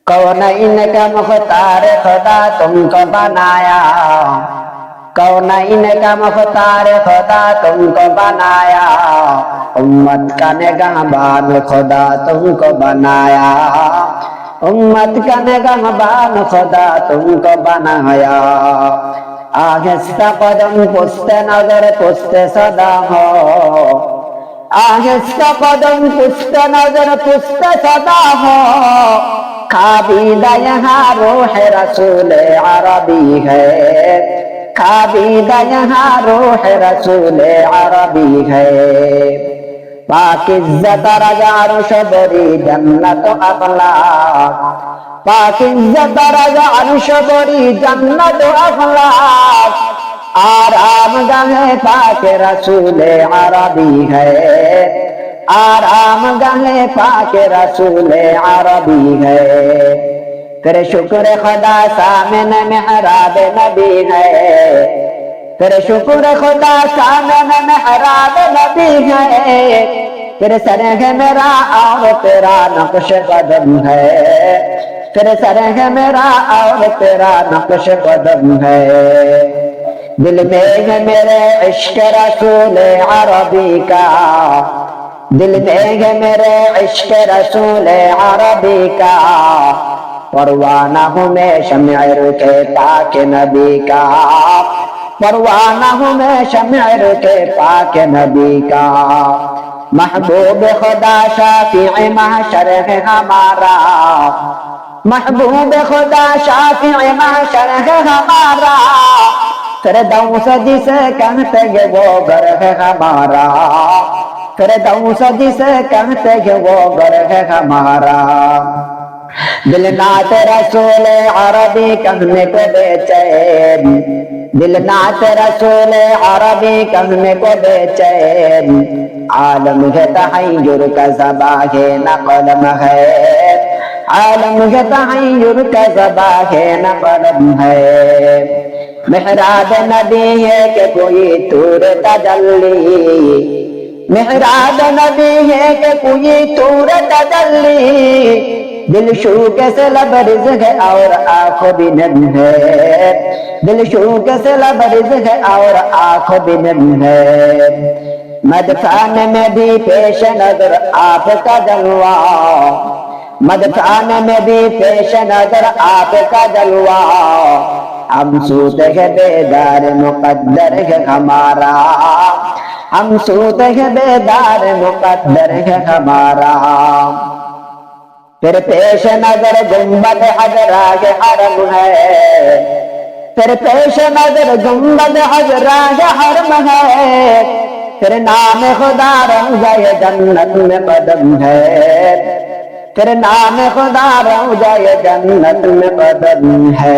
कौनैन का मुख्तार खुदा तुमको बनाया, कौनैन का मुख्तार खुदा तुमको बनाया, उम्मत का निगहबान खुदा तुमको बनाया, उम्मत का निगहबान खुदा तुमको बनाया। आहिस्ता कदम पुश्ते नजर पुश्ते सदा हो, आहिस्ता कदम पुश्ते नजर पुश्ते सदा हो। काबीदा यहाँ रूह रसूल अरबी है, काबीदा यहाँ रूह रसूल अरबी है। पाकिज़्ज़त रज़ा शबरी जन्नत अखलाक, पाकिज़्ज़त रज़ा शबरी जन्नत अखलाक। आराम गाहे पाक रसूल अरबी है, आराम गाहे पाक रसूल अरबी है। तेरे शुक्र खुदा सामन मेहराब नबी है, तेरे शुक्र खुदा सामन मेहराब नबी है। तेरे सर है मेरा और तेरा नक्श कदम है, तेरे सर है मेरा और तेरा नक्श कदम है। दिल में है मेरे इश्क रसूल अरबी का, दिल में है मेरे इश्क रसूल अरबी का। परवाना हूँ मैं शम्अर के पाक नबी का, परवाना हूँ मैं शम्अर के पाक नबी का। महबूब खुदा शाफिए महशर है हमारा, महबूब खुदा शाफिए महशर है हमारा। फिरदौस जिसे कहते हैं वो घर है हमारा, फिरदौस जिसे कहते हैं वो घर है हमारा। दिल नात रसूल अरबी कहने को बेचैन, दिल नात रसूल अरबी कहने को बेचैन। आलम है तहय्युर का ज़बाए न कलम है, आलम है तहय्युर का ज़बाए न कलम है। मेहराब नबी है कि कोई तूर तजल्ली, मेहराब नबी है कि कोई तूर तजल्ली। दिल शूक से लबरिज है और आंखों भी नम है, दिल शूक से लबरिज है और आंखों भी नम है। मदफान में भी पेश नजर आपका जलवा, मदफान में भी पेश नजर आपका जलवा। हम सूत है बेदार मुकद्दर है हमारा, हम सूत है बेदार मुकद्दर है हमारा। फिर पेश नजर गुंबद हजरा के हरम है, फिर पेश नजर गुंबद हजरा के हरम है। फिर नाम खुदा रौज़ाए जन्नत में कदम है, फिर नाम खुदा रौज़ाए जन्नत में कदम है।